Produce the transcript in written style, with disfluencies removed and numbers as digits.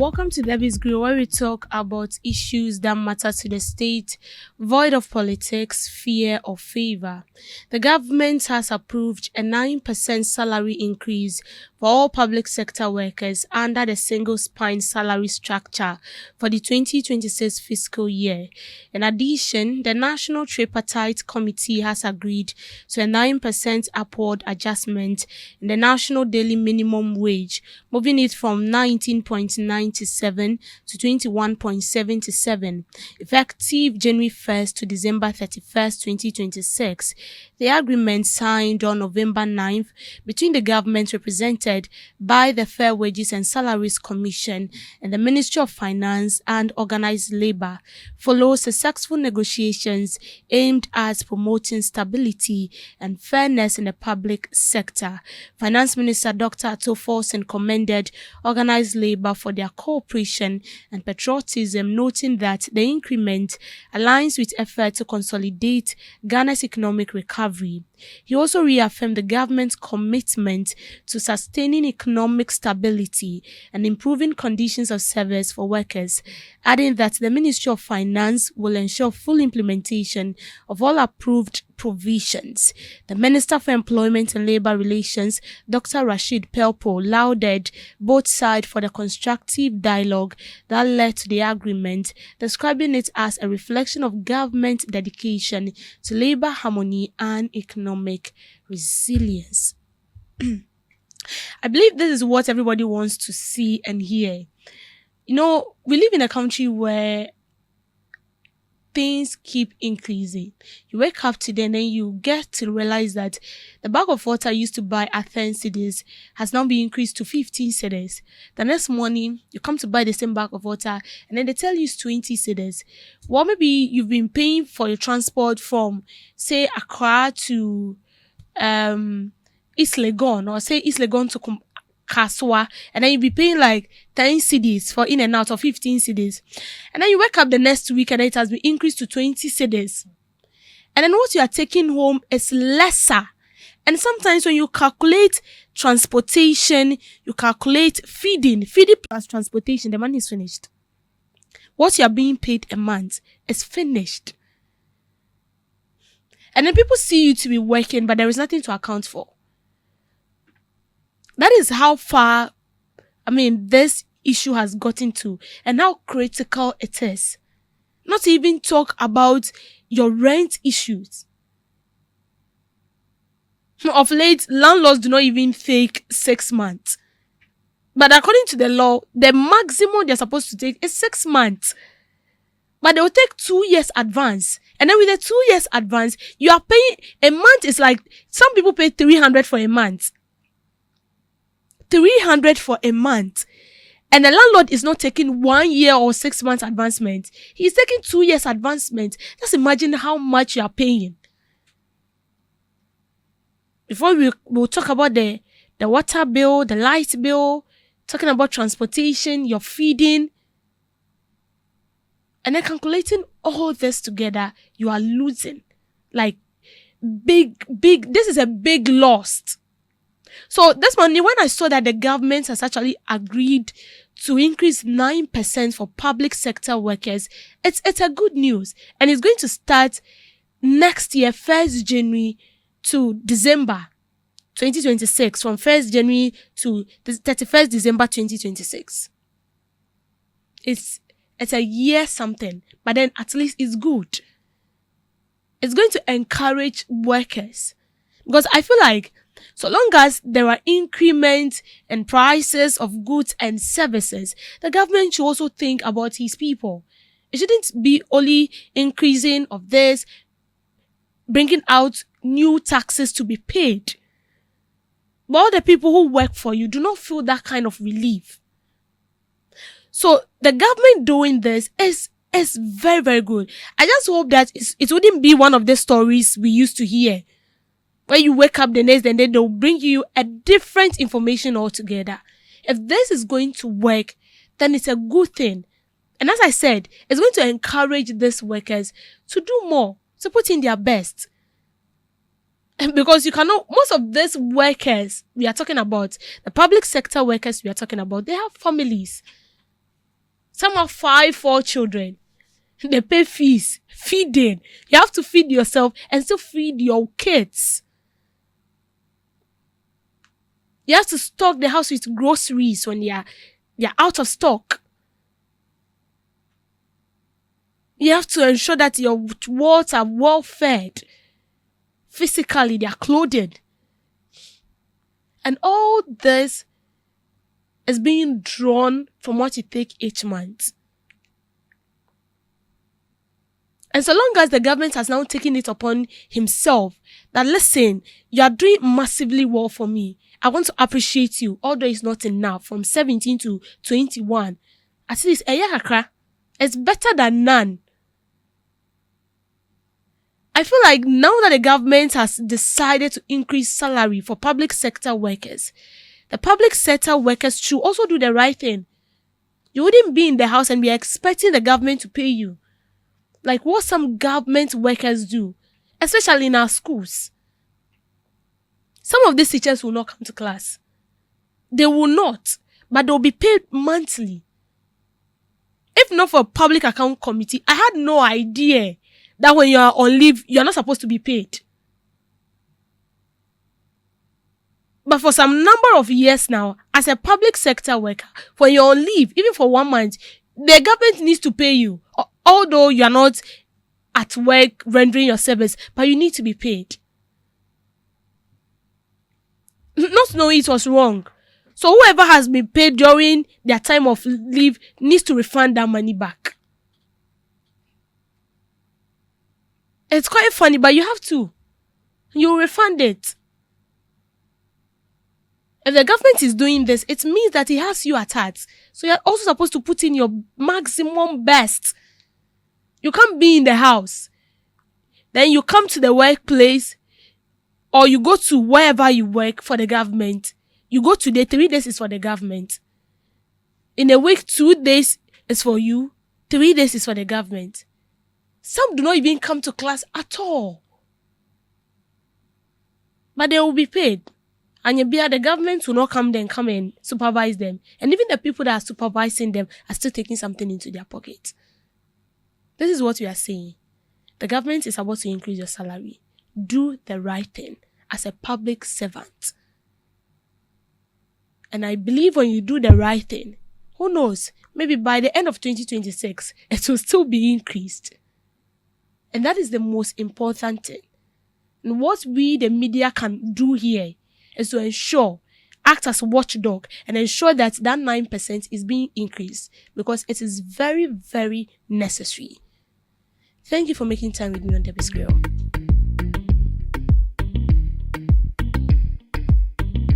Welcome to Debbie's Grill, where we talk about issues that matter to the state, void of politics, fear, or favor. The government has approved a 9% salary increase for all public sector workers under the single spine salary structure for the 2026 fiscal year. In addition, the National Tripartite Committee has agreed to a 9% upward adjustment in the national daily minimum wage, moving it from 19.97 to 21.77, effective January 1st to December 31st, 2026. The agreement signed on November 9th between the government represented by the Fair Wages and Salaries Commission and the Ministry of Finance and Organized Labor follows successful negotiations aimed at promoting stability and fairness in the public sector. Finance Minister Dr. Atoforsen commended Organized Labor for their cooperation and patriotism, noting that the increment aligns with efforts to consolidate Ghana's economic recovery. He also reaffirmed the government's commitment to sustaining economic stability and improving conditions of service for workers, adding that the Ministry of Finance will ensure full implementation of all approved provisions. The Minister for Employment and Labour Relations, Dr. Rashid Pelpo, lauded both sides for the constructive dialogue that led to the agreement, describing it as a reflection of government dedication to labour harmony and economic resilience. I believe this is what everybody wants to see and hear. You know, we live in a country where things keep increasing. You wake up today and then you get to realize that the bag of water you used to buy at 10 cedis has now been increased to 15 cedis. The next morning, you come to buy the same bag of water and then they tell you it's 20 cedis. Well, maybe you've been paying for your transport from, say, Accra to East Legon, or say East Legon to Kaswa, and then you'll be paying like 10 cedis for in and out, or 15 cedis. And then you wake up the next week and it has been increased to 20 cedis. And then what you are taking home is lesser. And sometimes when you calculate transportation, you calculate feeding plus transportation, the money is finished. What you are being paid a month is finished. And then people see you to be working, but there is nothing to account for. That is how far, this issue has gotten to and how critical it is. Not to even talk about your rent issues. Of late, landlords do not even take 6 months. But according to the law, the maximum they're supposed to take is 6 months. But they will take 2 years advance. And then with the 2 years advance, you are paying, a month is like, some people pay 300 for a month. 300 for a month. And the landlord is not taking 1 year or 6 months advancement. He's taking 2 years advancement. Just imagine how much you are paying. Before we'll talk about the water bill, the light bill, talking about transportation, your feeding. And then calculating all this together, you are losing. Like, this is a big loss. So this morning, when I saw that the government has actually agreed to increase 9% for public sector workers, it's a good news. And it's going to start next year, 1st January to December 2026, from 1st January to 31st December 2026. It's a year something, but then at least it's good. It's going to encourage workers. Because I feel like so long as there are increments in prices of goods and services, the government should also think about his people. It shouldn't be only increasing of this, bringing out new taxes to be paid. But all the people who work for you do not feel that kind of relief. So the government doing this is very, very good. I just hope that it wouldn't be one of the stories we used to hear, where you wake up the next day and then they'll bring you a different information altogether. If this is going to work, then it's a good thing. And as I said, it's going to encourage these workers to do more, to put in their best. Because you cannot, most of these workers we are talking about, the public sector workers we are talking about, they have families. Some have 4 children. They pay fees, feeding. You have to feed yourself and still feed your kids. You have to stock the house with groceries when they're out of stock. You have to ensure that your wards are well fed. Physically, they are clothed. And all this is being drawn from what you take each month. And so long as the government has now taken it upon himself that, listen, you are doing massively well for me. I want to appreciate you, although it's not enough, from 17 to 21. At least, it's better than none. I feel like now that the government has decided to increase salary for public sector workers, the public sector workers should also do the right thing. You wouldn't be in the house and be expecting the government to pay you. Like what some government workers do, especially in our schools. Some of these teachers will not come to class. They will not, but they'll be paid monthly. If not for a public account committee, I had no idea that when you are on leave, you're not supposed to be paid. But for some number of years now, as a public sector worker, when you're on leave, even for 1 month, the government needs to pay you. Although you're not at work rendering your service, but you need to be paid. Not knowing it was wrong. So whoever has been paid during their time of leave needs to refund that money back. It's quite funny, but you have to. You refund it. If the government is doing this, it means that it has you at heart. So you're also supposed to put in your maximum best. You can't be in the house. Then you come to the workplace or you go to wherever you work for the government. You go today, 3 days is for the government. In a week, 2 days is for you, 3 days is for the government. Some do not even come to class at all. But they will be paid. And the government will not come and supervise them. And even the people that are supervising them are still taking something into their pocket. This is what we are saying. The government is about to increase your salary. Do the right thing as a public servant. And I believe when you do the right thing, who knows, maybe by the end of 2026, it will still be increased. And that is the most important thing. And what we, the media, can do here is to ensure, act as watchdog and ensure that that 9% is being increased because it is very, very necessary. Thank you for making time with me on Debbie's Girl.